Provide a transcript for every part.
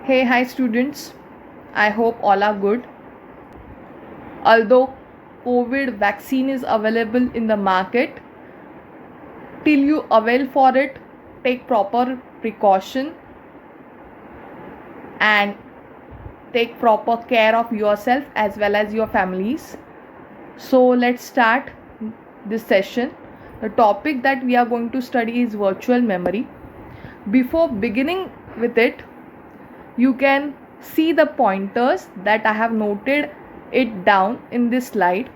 Hey, hi students. I hope all are good. Although COVID vaccine is available in the market, till you avail for it, take proper precaution and take proper care of yourself as well as your families. So let's start this session. The topic that we are going to study is virtual memory. Before beginning with it, you can see the pointers that I have noted it down in this slide.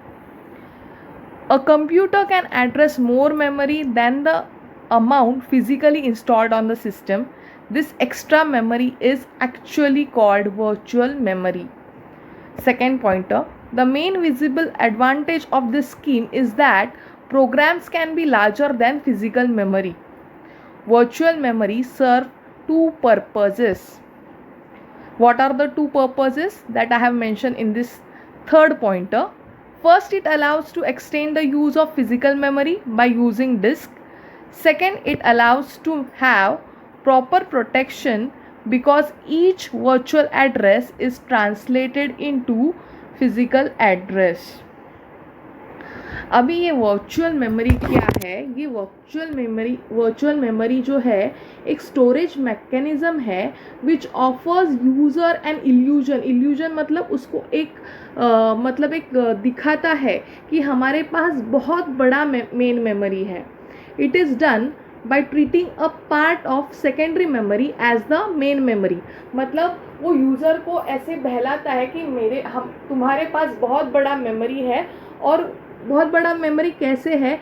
A computer can address more memory than the amount physically installed on the system. This extra memory is actually called virtual memory. Second pointer, the main visible advantage of this scheme is that programs can be larger than physical memory. Virtual memory serves two purposes. What are the two purposes that I have mentioned in this third pointer? First, it allows to extend the use of physical memory by using disk. Second, it allows to have proper protection because each virtual address is translated into physical address. अभी ये virtual memory क्या है? ये virtual memory जो है एक storage mechanism है which offers user an illusion मतलब उसको एक दिखाता है कि हमारे पास बहुत बड़ा मेन मेमोरी है. It is done by treating a part of secondary memory as the main memory. मतलब वो यूज़र को ऐसे बहलाता है कि तुम्हारे पास बहुत बड़ा मेमोरी है. और बहुत बड़ा मेमोरी कैसे है?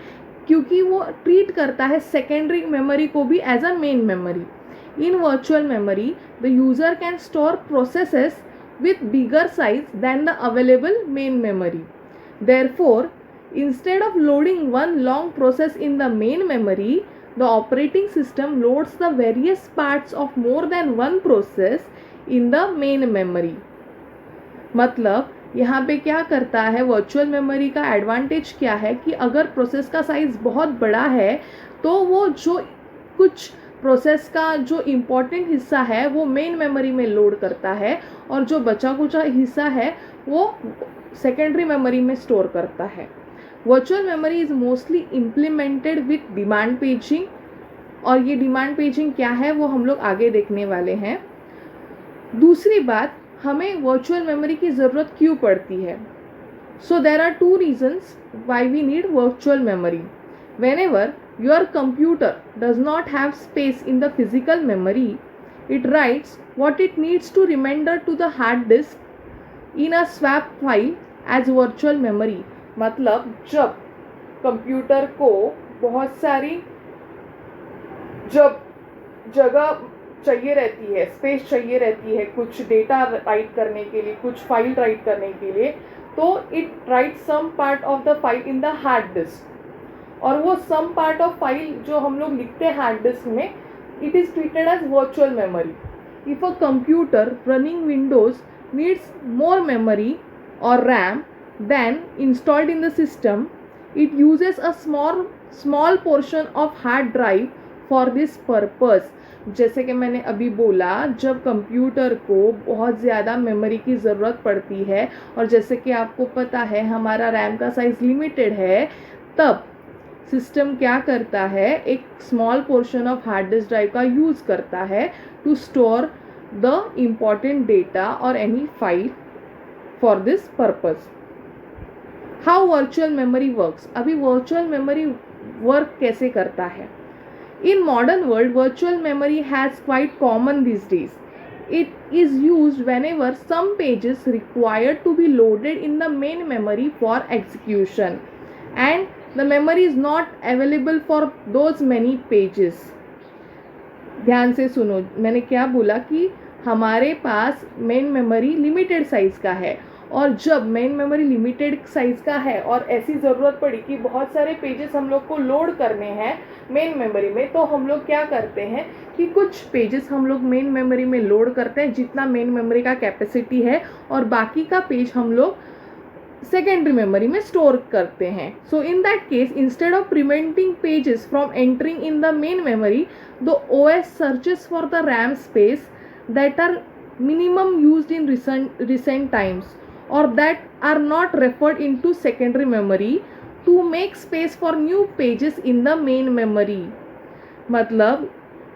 क्योंकि वो ट्रीट करता है सेकेंडरी मेमोरी को भी as a main memory. In virtual memory the user can store processes with bigger size than the available main memory. Therefore, instead of loading one long process in the main memory, the operating system loads the various parts of more than one process in the main memory. मतलब यहाँ पे क्या करता है, virtual memory का advantage क्या है कि अगर प्रोसेस का साइज़ बहुत बड़ा है तो वो जो कुछ प्रोसेस का जो इम्पॉर्टेंट हिस्सा है वो मेन मेमोरी में लोड करता है और जो बचा कुचा हिस्सा है वो सेकेंडरी मेमोरी में स्टोर करता है. Virtual memory is mostly implemented with demand paging. और ये डिमांड पेजिंग क्या है वो हम लोग आगे देखने वाले हैं. दूसरी बात, हमें वर्चुअल मेमोरी की ज़रूरत क्यों पड़ती है? So there are two reasons why we need virtual memory. Whenever your computer does not have space in the physical memory, it writes what it needs to remember to the hard disk in a swap file as virtual memory. मतलब जब computer को बहुत सारी जब जगह चाहिए रहती है, स्पेस चाहिए रहती है कुछ डेटा राइट करने के लिए, कुछ फाइल राइट करने के लिए, तो it write some part of the file in the hard disk. और वो सम पार्ट ऑफ फाइल जो हम लोग लिखते हैं हार्ड डिस्क में, it is treated as virtual memory. If a computer running Windows needs more memory और RAM than installed in the system, it uses a small portion of hard drive for this purpose. जैसे कि मैंने अभी बोला, जब computer को बहुत ज़्यादा मेमोरी की ज़रूरत पड़ती है और जैसे कि आपको पता है हमारा रैम का साइज़ लिमिटेड है, तब सिस्टम क्या करता है, एक small portion of hard disk drive का यूज़ करता है to store the important data और any file for this purpose. How virtual memory works. अभी वर्चुअल मेमोरी वर्क कैसे करता है? In modern world virtual memory has quite common these days. It is used whenever some pages required to be loaded in the main memory for execution and the memory is not available for those many pages. ध्यान से सुनो, मैंने क्या बोला कि हमारे पास main memory limited size का है और जब मेन मेमोरी लिमिटेड साइज़ का है और ऐसी ज़रूरत पड़ी कि बहुत सारे पेजेस हम लोग को लोड करने हैं मेन मेमोरी में, तो हम लोग क्या करते हैं कि कुछ पेजेस हम लोग मेन मेमोरी में लोड करते हैं जितना मेन मेमोरी का कैपेसिटी है और बाकी का पेज हम लोग सेकेंडरी मेमोरी में स्टोर करते हैं. So in that case, instead of preventing pages from entering in the main memory, the OS searches for the RAM space that are minimum used in recent times or that are not referred into secondary memory to make space for new pages in the main memory. मतलब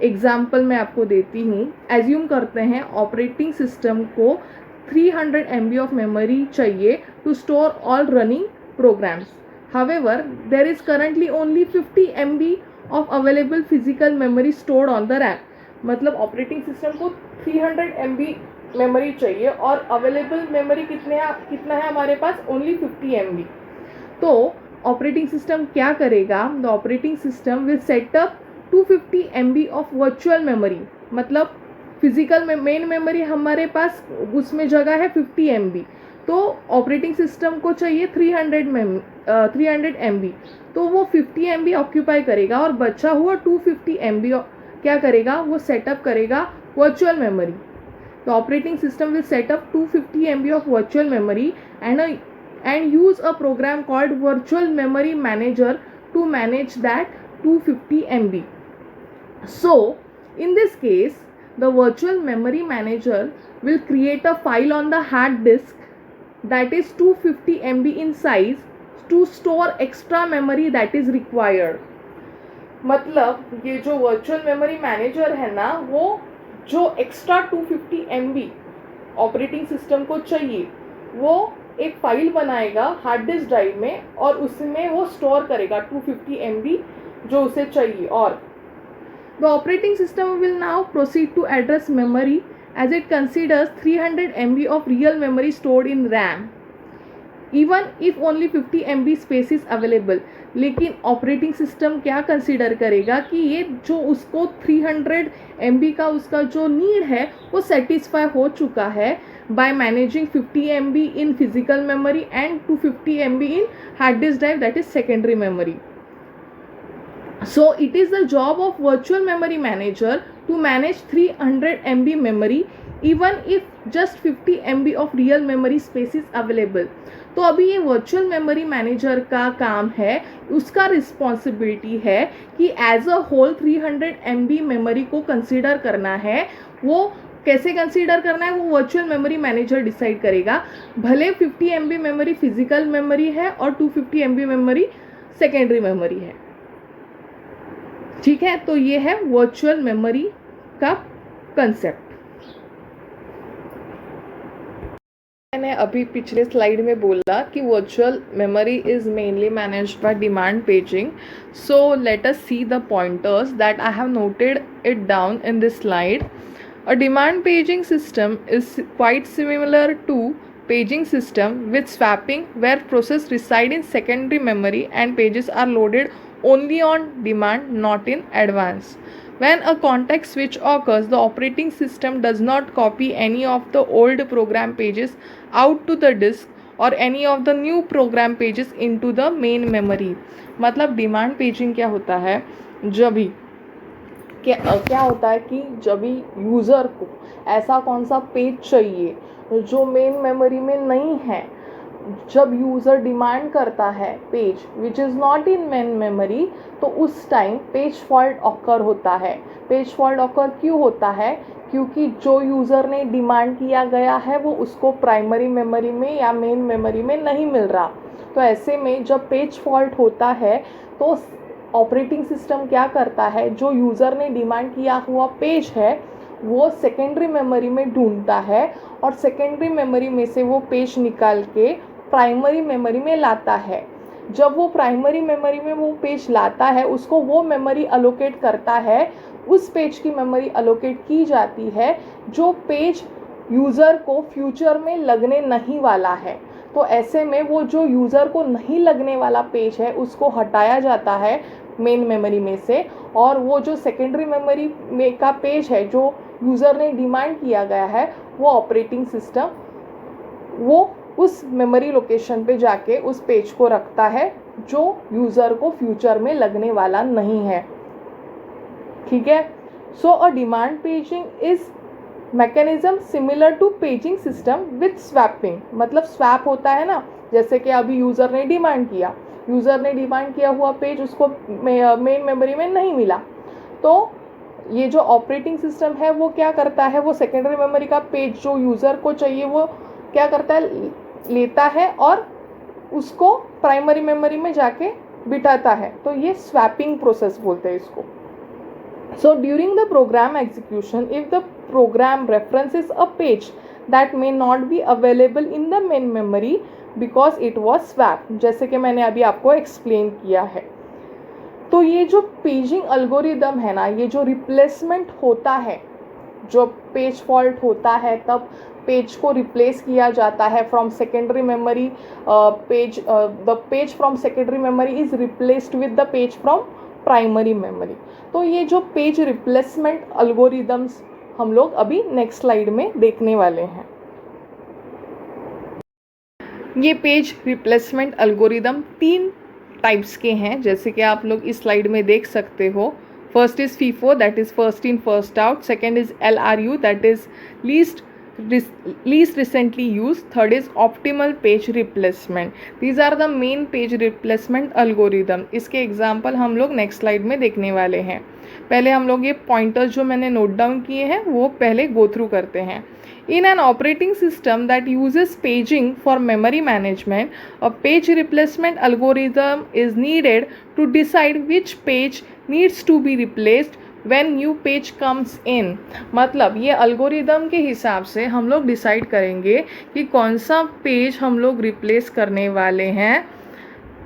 example मैं आपको देती हूँ. Assume करते हैं operating system को 300 MB of memory चाहिए to store all running programs. However, there is currently only 50 MB of available physical memory stored on the RAM. मतलब ऑपरेटिंग सिस्टम को 300 MB मेमोरी चाहिए और अवेलेबल मेमोरी कितना है हमारे पास? Only 50 MB. तो ऑपरेटिंग सिस्टम क्या करेगा? The operating system will set up 250 MB of virtual memory. मतलब फिजिकल मेन मेमोरी हमारे पास उसमें जगह है 50 MB, तो ऑपरेटिंग सिस्टम को चाहिए 300 MB, तो वो 50 MB ऑक्यूपाई करेगा और बचा हुआ 250 MB क्या करेगा? वो सेटअप करेगा वर्चुअल मेमोरी. तो operating system will set up 250 MB of virtual memory and use a program called virtual memory manager to manage that 250 MB. So in this case the virtual memory manager will create a file on the hard disk that is 250 MB in size to store extra memory that is required. मतलब ये जो virtual memory manager है ना, वो जो extra 250 MB operating system को चाहिए वो एक फाइल बनाएगा हार्ड डिस्क ड्राइव में और उसमें वो स्टोर करेगा 250 MB जो उसे चाहिए. और the operating system will now proceed to address memory as it considers 300 MB of real memory stored in RAM even if only 50 MB space is available. लेकिन ऑपरेटिंग सिस्टम क्या कंसीडर करेगा कि ये जो उसको 300 MB का उसका जो नीड है वो सेटिस्फाई हो चुका है by managing 50 MB in physical memory and 250 MB in hard disk drive, that is secondary memory. So it is the job of virtual memory manager to manage 300 MB memory even if just 50 MB of real memory space is available. तो अभी ये virtual memory manager का काम है, उसका responsibility है कि as a whole 300 MB memory को कंसीडर करना है. वो कैसे कंसीडर करना है वो वर्चुअल मेमोरी मैनेजर डिसाइड करेगा. भले 50 MB मेमोरी फिजिकल मेमोरी है और 250 MB मेमोरी सेकेंडरी मेमोरी है. ठीक है, तो ये है वर्चुअल मेमोरी का कंसेप्ट. मैंने अभी पिछले स्लाइड में बोला कि virtual memory is mainly managed by demand paging. So let us see the pointers that I have noted it down in this slide. A demand paging system is quite similar to paging system with swapping, where process reside in secondary memory and pages are loaded only on demand, not in advance. When a context switch occurs, the operating system does not copy any of the old program pages out to the disk or any of the new program pages into the main memory. मतलब demand paging क्या होता है? जब भी क्या होता है कि जब भी यूज़र को ऐसा कौन सा पेज चाहिए जो मेन मेमोरी में नहीं है, जब यूज़र डिमांड करता है page which is not in main memory, तो उस टाइम पेज फॉल्ट ऑकर होता है. पेज फॉल्ट ऑकर क्यों होता है? क्योंकि जो यूज़र ने डिमांड किया गया है वो उसको प्राइमरी मेमोरी में या मेन मेमोरी में नहीं मिल रहा. तो ऐसे में जब पेज फॉल्ट होता है तो ऑपरेटिंग सिस्टम क्या करता है, जो यूज़र ने डिमांड किया हुआ पेज है वो सेकेंडरी मेमोरी में ढूंढता है और सेकेंडरी मेमोरी में से वो पेज निकाल के प्राइमरी मेमोरी में लाता है. जब वो प्राइमरी मेमोरी में वो पेज लाता है उसको वो मेमोरी अलोकेट करता है, उस पेज की मेमोरी अलोकेट की जाती है जो पेज यूज़र को फ्यूचर में लगने नहीं वाला है. तो ऐसे में वो जो यूज़र को नहीं लगने वाला पेज है उसको हटाया जाता है मेन मेमोरी में से, और वो जो सेकेंडरी मेमोरी में का पेज है जो यूज़र ने डिमांड किया गया है वो ऑपरेटिंग सिस्टम वो उस मेमोरी लोकेशन पे जाके उस पेज को रखता है जो यूज़र को फ्यूचर में लगने वाला नहीं है. ठीक है. So a demand paging is mechanism similar to paging system with swapping. मतलब स्वैप होता है ना, जैसे कि अभी यूज़र ने डिमांड किया हुआ पेज उसको मेन मेमोरी में नहीं मिला, तो ये जो ऑपरेटिंग सिस्टम है वो क्या करता है, वो सेकेंडरी मेमोरी का पेज जो यूज़र को चाहिए वो क्या करता है, लेता है और उसको प्राइमरी मेमोरी में जाके बिठाता है। तो ये स्वैपिंग प्रोसेस बोलते हैं इसको। So during the program execution, if the program references a page that may not be available in the main memory because it was swapped, जैसे कि मैंने अभी आपको एक्सप्लेन किया है। तो ये जो पेजिंग अल्गोरिदम है ना, ये जो रिप्लेसमेंट होता है, जो पेज फॉल्ट होता है तब पेज को रिप्लेस किया जाता है from secondary memory, the page from secondary memory is replaced with the page from primary memory. तो ये जो पेज रिप्लेसमेंट अल्गोरिदम्स हम लोग अभी नेक्स्ट स्लाइड में देखने वाले हैं। ये पेज रिप्लेसमेंट अल्गोरिदम 3 टाइप्स के हैं, जैसे कि आप लोग इस स्लाइड में देख सकते हो। First is FIFO, that is first in first out. Second is LRU, that is least recently used. Third is optimal page replacement. These are the main page replacement algorithm. इसके एग्जाम्पल हम लोग next slide में देखने वाले हैं। पहले हम लोग ये पॉइंटर्स जो मैंने नोट डाउन किए हैं वो पहले गो थ्रू करते हैं। In an operating system that uses paging for memory management, a page replacement algorithm is needed to decide which page needs to be replaced when new page comes in। मतलब ये algorithm के हिसाब से हम लोग decide करेंगे कि कौन सा पेज हम लोग रिप्लेस करने वाले हैं।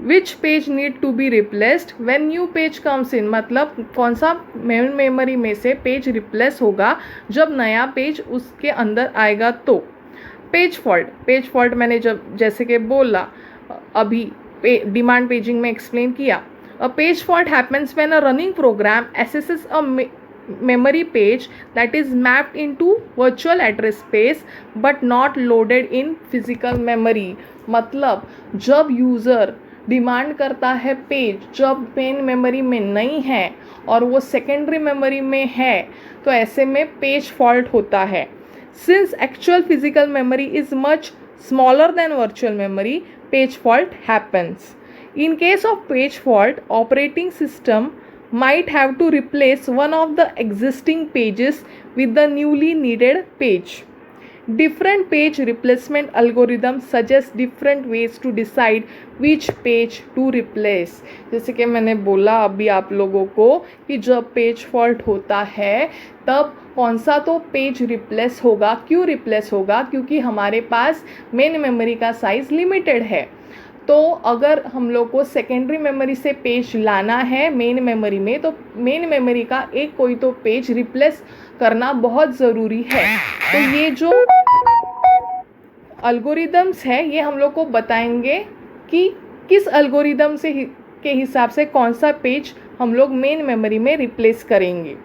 Which page need to be replaced when new page comes in, मतलब कौन सा मेन मेमोरी में से पेज रिप्लेस होगा जब नया पेज उसके अंदर आएगा। तो पेज फॉल्ट मैंने जैसे कि बोला अभी डिमांड पेजिंग में एक्सप्लेन किया। A page fault happens when a running program accesses a memory page that is mapped into virtual address space but not loaded in physical memory। मतलब जब यूज़र डिमांड करता है पेज जब main memory में नहीं है और वो सेकेंडरी मेमोरी में है, तो ऐसे में पेज फॉल्ट होता है। Since actual physical memory is much smaller than virtual memory, page fault happens। In case of page fault, operating system might have to replace one of the existing pages with the newly needed page। Different page replacement algorithms suggest different ways to decide which page to replace। जैसे कि मैंने बोला अभी आप लोगों को कि जब पेज फॉल्ट होता है तब कौन सा तो पेज रिप्लेस होगा। क्यों रिप्लेस होगा? क्योंकि हमारे पास मेन मेमोरी का साइज़ लिमिटेड है। तो अगर हम लोग को सेकेंडरी मेमोरी से पेज लाना है मेन मेमोरी में, तो मेन मेमोरी का एक कोई तो पेज रिप्लेस करना बहुत ज़रूरी है। तो ये जो अल्गोरिदम्स है ये हम लोग को बताएंगे कि किस अल्गोरिदम से के हिसाब से कौन सा पेज हम लोग मेन मेमोरी में रिप्लेस करेंगे।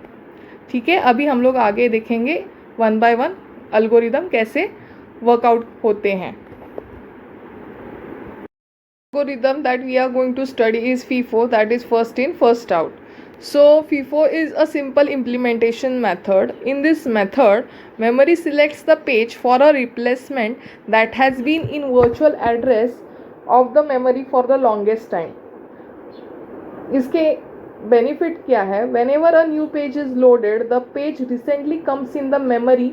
ठीक है, अभी हम लोग आगे देखेंगे 1 by 1 अल्गोरिदम कैसे वर्कआउट होते हैं। Algorithm that we are going to study is FIFO, that is first in first out. So FIFO is a simple implementation method. In this method, memory selects the page for a replacement that has been in virtual address of the memory for the longest time। इसके benefit क्या है? Whenever a new page is loaded, the page recently comes in the memory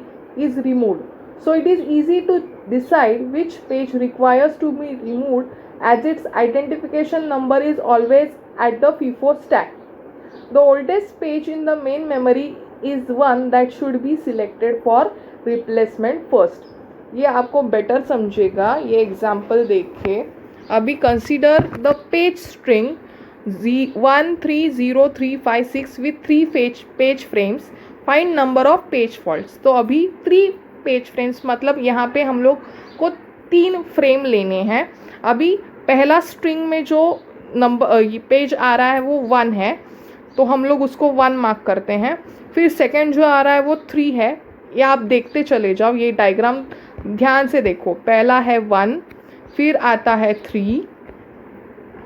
is removed. So it is easy to decide which page requires to be removed as its identification number is always at the FIFO stack। The oldest page in the main memory is one that should be selected for replacement first। ये आपको better समझेगा ये example देख के। अभी consider the page string 130356 with 3 page frames. Find number of page faults. तो अभी 3 page frames मतलब यहाँ पे हम लोग को 3 फ्रेम लेने हैं। अभी पहला स्ट्रिंग में जो नंबर पेज आ रहा है वो 1 है, तो हम लोग उसको 1 मार्क करते हैं। फिर सेकंड जो आ रहा है वो 3 है। ये आप देखते चले जाओ, ये डायग्राम ध्यान से देखो। पहला है 1, फिर आता है 3,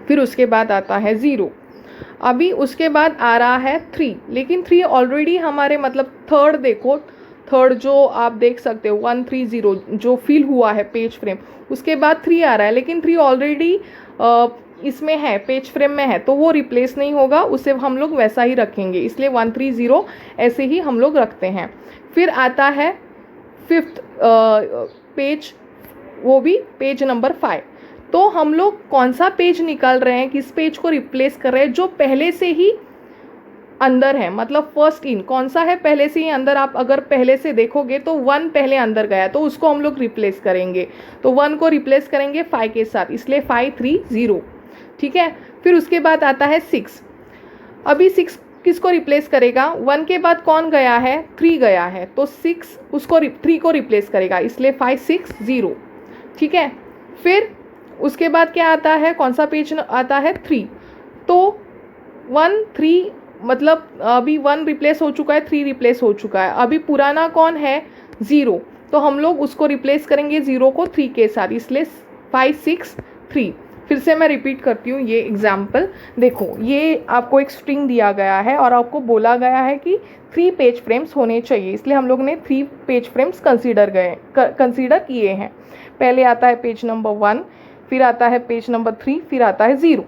फिर उसके बाद आता है 0। अभी उसके बाद आ रहा है 3, लेकिन 3 ऑलरेडी हमारे मतलब थर्ड देखो, थर्ड जो आप देख सकते हो 130 जो फिल हुआ है पेज फ्रेम, उसके बाद 3 आ रहा है, लेकिन 3 ऑलरेडी इसमें है, पेज फ्रेम में है, तो वो रिप्लेस नहीं होगा, उसे हम लोग वैसा ही रखेंगे, इसलिए 130 ऐसे ही हम लोग रखते हैं। फिर आता है 5th पेज, वो भी पेज नंबर 5। तो हम लोग कौन सा पेज निकाल रहे हैं, किस पेज को रिप्लेस कर रहे हैं, जो पहले से ही अंदर है, मतलब फर्स्ट इन कौन सा है पहले से ही अंदर। आप अगर पहले से देखोगे तो 1 पहले अंदर गया, तो उसको हम लोग रिप्लेस करेंगे, तो 1 को रिप्लेस करेंगे 5 के साथ, इसलिए 530। ठीक है। फिर उसके बाद आता है 6। अभी 6 किसको रिप्लेस करेगा, 1 के बाद कौन गया है, 3 गया है, तो 6 उसको 3 को रिप्लेस करेगा, इसलिए 560। ठीक है। फिर उसके बाद क्या आता है, कौन सा पेज आता है, 3। तो 1 3 मतलब अभी 1 रिप्लेस हो चुका है, 3 रिप्लेस हो चुका है, अभी पुराना कौन है, 0, तो हम लोग उसको रिप्लेस करेंगे 0 को 3 के साथ, इसलिए 563। फिर से मैं रिपीट करती हूँ ये एग्जाम्पल। देखो, ये आपको एक स्ट्रिंग दिया गया है और आपको बोला गया है कि 3 पेज फ्रेम्स होने चाहिए, इसलिए हम लोग ने 3 पेज फ्रेम्स कंसीडर किए हैं। पहले आता है पेज नंबर 1, फिर आता है पेज नंबर 3, फिर आता है 0।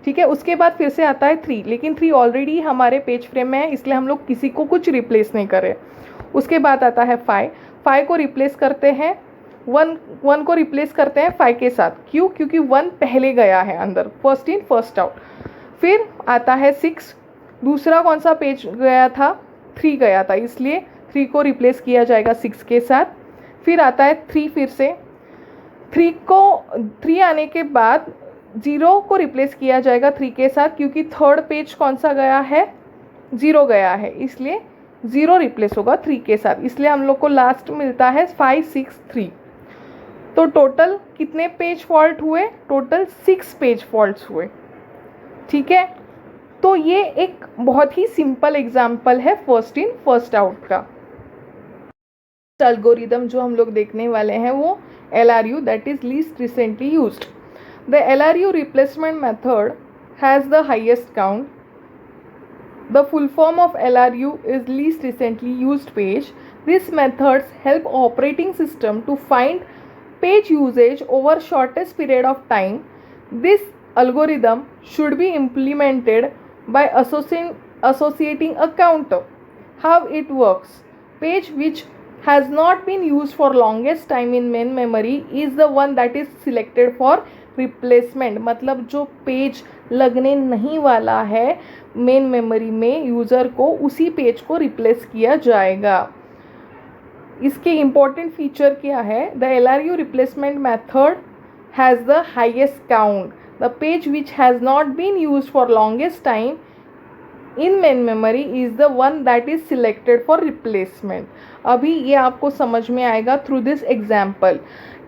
ठीक है। उसके बाद फिर से आता है 3, लेकिन 3 ऑलरेडी हमारे पेज फ्रेम में है, इसलिए हम लोग किसी को कुछ रिप्लेस नहीं कर रहे। उसके बाद आता है 5 को रिप्लेस करते हैं, 1 को रिप्लेस करते हैं 5 के साथ, क्यों, क्योंकि 1 पहले गया है अंदर, फर्स्ट इन फर्स्ट आउट। फिर आता है 6, दूसरा कौन सा पेज गया था, 3 गया था, इसलिए 3 को रिप्लेस किया जाएगा 6 के साथ। फिर आता है 3, फिर से 3 आने के बाद 0 को रिप्लेस किया जाएगा 3 के साथ, क्योंकि थर्ड पेज कौन सा गया है, 0 गया है, इसलिए 0 रिप्लेस होगा 3 के साथ, इसलिए हम लोग को लास्ट मिलता है 563। तो टोटल कितने पेज फॉल्ट हुए, टोटल 6 पेज फॉल्ट्स हुए। ठीक है। तो ये एक बहुत ही सिंपल एग्जाम्पल है फर्स्ट इन फर्स्ट आउट का। एल्गोरिदम जो हम लोग देखने वाले हैं वो LRU, that is least recently used. The LRU replacement method has the highest count. The full form of LRU is least recently used page. These methods help operating system to find page usage over shortest period of time. This algorithm should be implemented by associating a counter. How it works? Page which has not been used for longest time in main memory is the one that is selected for replacement. मतलब जो page लगने नहीं वाला है main memory में user को, उसी page को रिप्लेस किया जाएगा। इसके इम्पॉर्टेंट फीचर क्या है, the LRU replacement method has the highest count. The page which has not been use for longest time in main memory is the one that is selected for replacement. अभी ये आपको समझ में आएगा through this example.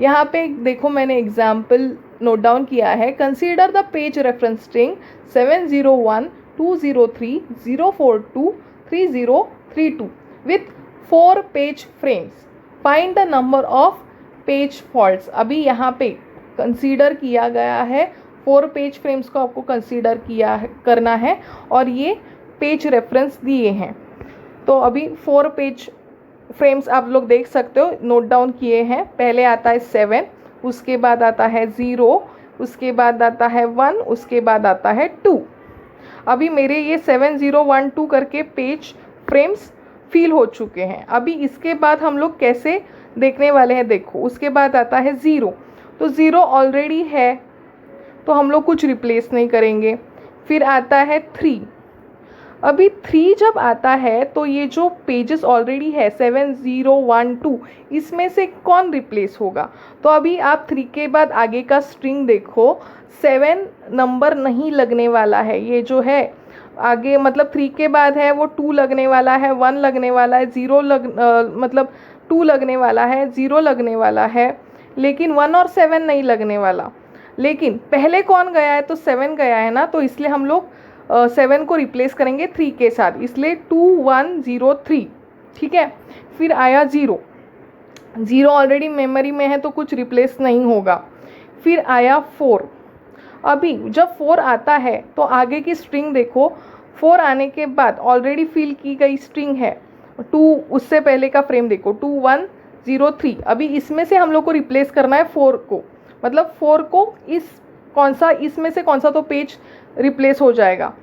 यहाँ पे देखो, मैंने एग्जाम्पल नोट डाउन किया है। Consider the page reference string 701 203 042 3032 with 4 page frames. Find the number of page faults. अभी यहाँ पे कंसीडर किया गया है 4 पेज फ्रेम्स को आपको कंसीडर करना है, और ये पेज रेफरेंस दिए हैं। तो अभी 4 पेज फ्रेम्स आप लोग देख सकते हो, नोट डाउन किए हैं। पहले आता है 7, उसके बाद आता है 0, उसके बाद आता है 1, उसके बाद आता है 2। अभी मेरे ये 7 0 1 2 करके पेज फ्रेम्स फिल हो चुके हैं। अभी इसके बाद हम लोग कैसे देखने वाले हैं, देखो, उसके बाद आता है 0, तो 0 ऑलरेडी है, तो हम लोग कुछ रिप्लेस नहीं करेंगे। फिर आता है 3। अभी 3 जब आता है तो ये जो पेजेस ऑलरेडी है 7 0 1 2, इसमें से कौन रिप्लेस होगा। तो अभी आप 3 के बाद आगे का स्ट्रिंग देखो, 7 नंबर नहीं लगने वाला है, ये जो है आगे मतलब 3 के बाद है वो 2 लगने वाला है, 1 लगने वाला है, 0 मतलब 2 लगने वाला है, 0 लगने वाला है, लेकिन 1 और 7 नहीं लगने वाला। लेकिन पहले कौन गया है, तो 7 गया है ना, तो इसलिए हम लोग 7 को रिप्लेस करेंगे 3 के साथ, इसलिए 2 1 0 3। ठीक है। फिर आया 0 ऑलरेडी मेमोरी में है तो कुछ रिप्लेस नहीं होगा। फिर आया 4। अभी जब 4 आता है तो आगे की स्ट्रिंग देखो, 4 आने के बाद ऑलरेडी फिल की गई स्ट्रिंग है 2, उससे पहले का फ्रेम देखो 2 1 0 3। अभी इसमें से हम लोग को रिप्लेस करना है 4 को, मतलब 4 को इस कौन सा इसमें से कौन सा तो पेज रिप्लेस हो जाएगा।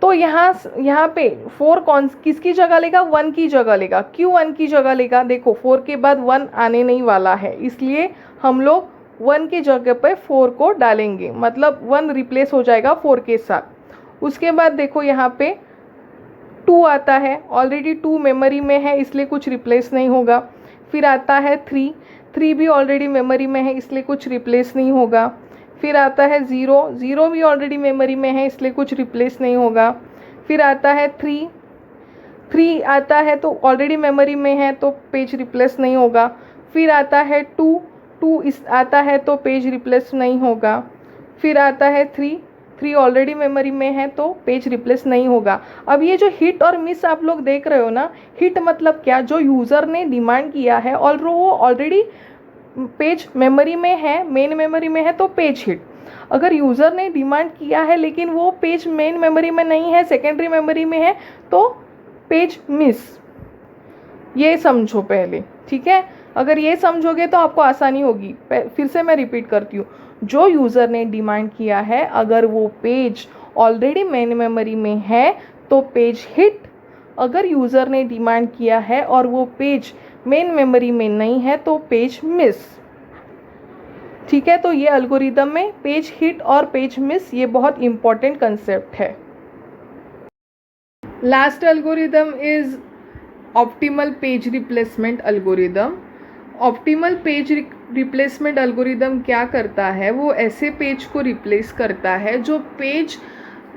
तो यहाँ पे 4 किसकी जगह लेगा, 1 की जगह लेगा। क्यों 1 की जगह लेगा, देखो 4 के बाद 1 आने नहीं वाला है, इसलिए हम लोग 1 की जगह पे 4 को डालेंगे, मतलब 1 रिप्लेस हो जाएगा 4 के साथ। उसके बाद देखो यहाँ पे 2 आता है, ऑलरेडी 2 मेमोरी में है इसलिए कुछ रिप्लेस नहीं होगा। फिर आता है 3 भी ऑलरेडी मेमोरी में है इसलिए कुछ रिप्लेस नहीं होगा। फिर आता है 0 भी ऑलरेडी मेमोरी में है इसलिए कुछ रिप्लेस नहीं होगा। फिर आता है 3 आता है तो ऑलरेडी मेमोरी में है तो पेज रिप्लेस नहीं होगा। फिर आता है 2 आता है तो पेज रिप्लेस नहीं होगा। फिर आता है 3 ऑलरेडी मेमोरी में है तो पेज रिप्लेस नहीं होगा। अब ये जो हिट और मिस आप लोग देख रहे हो ना, हिट मतलब क्या, जो यूज़र ने डिमांड किया है और वो ऑलरेडी पेज मेमोरी में है, मेन मेमोरी में है तो पेज हिट। अगर यूज़र ने डिमांड किया है लेकिन वो पेज मेन मेमोरी में नहीं है, सेकेंडरी मेमोरी में है, तो पेज मिस। ये समझो पहले, ठीक है। अगर ये समझोगे तो आपको आसानी होगी। फिर से मैं रिपीट करती हूँ, जो यूज़र ने डिमांड किया है अगर वो पेज ऑलरेडी मेन मेमोरी में है तो पेज हिट। अगर यूज़र ने डिमांड किया है और वो पेज मेन मेमोरी में नहीं है तो पेज मिस, ठीक है। तो ये एल्गोरिदम में पेज हिट और पेज मिस ये बहुत इंपॉर्टेंट कंसेप्ट है। Last algorithm is optimal page replacement algorithm. Optimal page replacement algorithm क्या करता है, वो ऐसे पेज को रिप्लेस करता है जो पेज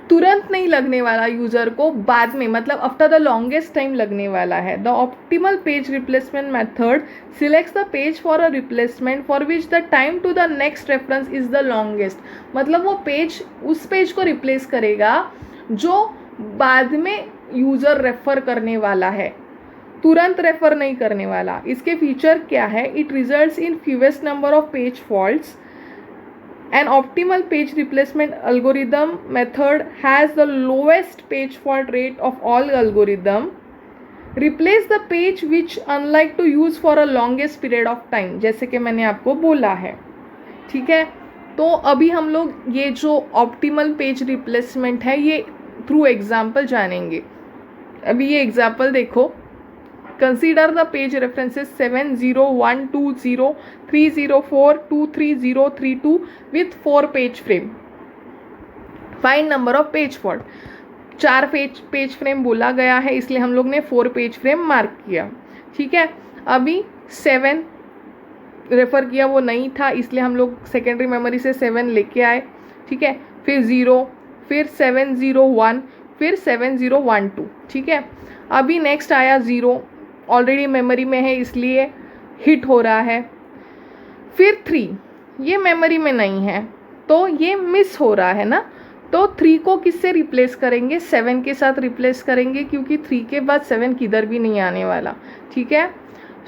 तुरंत नहीं लगने वाला यूज़र को, बाद में मतलब आफ्टर द लॉन्गेस्ट टाइम लगने वाला है। The optimal page replacement method selects the page for a replacement for which the time to the next reference is the longest. मतलब वो पेज उस पेज को रिप्लेस करेगा जो बाद में यूज़र रेफर करने वाला है, तुरंत रेफर नहीं करने वाला। इसके फीचर क्या है, it results in fewest number of page faults. An optimal page replacement algorithm method has the lowest page fault rate of all algorithm. Replace the page which unlike to use for a longest period of time, जैसे कि मैंने आपको बोला है, ठीक है। तो अभी हम लोग ये जो ऑप्टिमल पेज रिप्लेसमेंट है ये थ्रू एग्जाम्पल जानेंगे। अभी ये एग्जाम्पल देखो, consider the page references 70120 304 23032 with 4 page frame. Find number of page fault. 4 page frame बोला गया है इसलिए हम लोग ने 4 पेज फ्रेम मार्क किया, ठीक है। अभी 7 रेफ़र किया वो नहीं था इसलिए हम लोग सेकेंडरी मेमोरी से 7 लेके आए, ठीक है। फिर 0, फिर 701, फिर 7012, ठीक है। अभी नेक्स्ट आया 0, ऑलरेडी मेमोरी में है इसलिए हिट हो रहा है। फिर 3, ये मेमोरी में नहीं है तो ये मिस हो रहा है ना, तो 3 को किससे रिप्लेस करेंगे, 7 के साथ रिप्लेस करेंगे क्योंकि 3 के बाद 7 किधर भी नहीं आने वाला, ठीक है।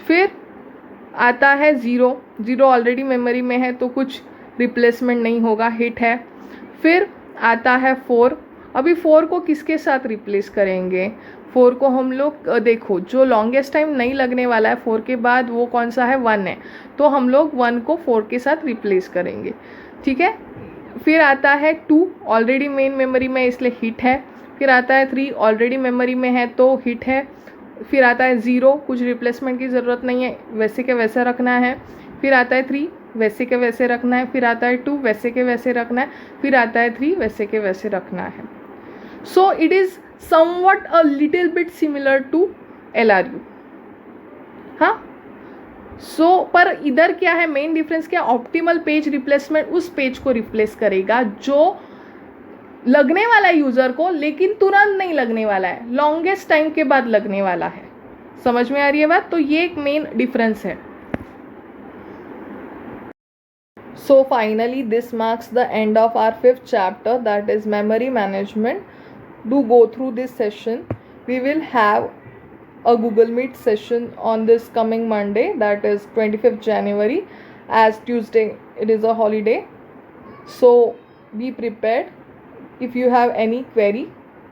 फिर आता है 0 ऑलरेडी मेमोरी में है तो कुछ रिप्लेसमेंट नहीं होगा, हिट है। फिर आता है 4, अभी 4 को किसके साथ रिप्लेस करेंगे, 4 को हम लोग देखो जो लॉन्गेस्ट टाइम नहीं लगने वाला है 4 के बाद वो कौन सा है, 1 है, तो हम लोग 1 को 4 के साथ रिप्लेस करेंगे, ठीक है। फिर आता है 2, ऑलरेडी मेन मेमोरी में इसलिए हिट है। फिर आता है 3, ऑलरेडी मेमोरी में है तो हिट है। फिर आता है 0, कुछ रिप्लेसमेंट की ज़रूरत नहीं है, वैसे के वैसे रखना है। फिर आता है 3, वैसे के वैसे रखना है। फिर आता है 2, वैसे के वैसे रखना है। फिर आता है 3, वैसे के वैसे रखना है। So it is somewhat a little bit similar to LRU, हाँ। सो पर इधर क्या है, मेन डिफरेंस क्या, ऑप्टिमल पेज रिप्लेसमेंट उस पेज को रिप्लेस करेगा जो लगने वाला है यूज़र को लेकिन तुरंत नहीं लगने वाला है, लॉन्गेस्ट टाइम के बाद लगने वाला है। समझ में आ रही है बात, तो ये एक मेन डिफरेंस है। So finally this marks the end of our 5th chapter, that is memory management. Do go through this session. We will have a Google Meet session on this coming Monday, that is 25th January, as Tuesday it is a holiday. So be prepared. If you have any query,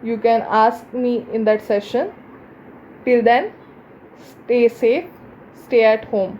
you can ask me in that session. Till then, stay safe, stay at home.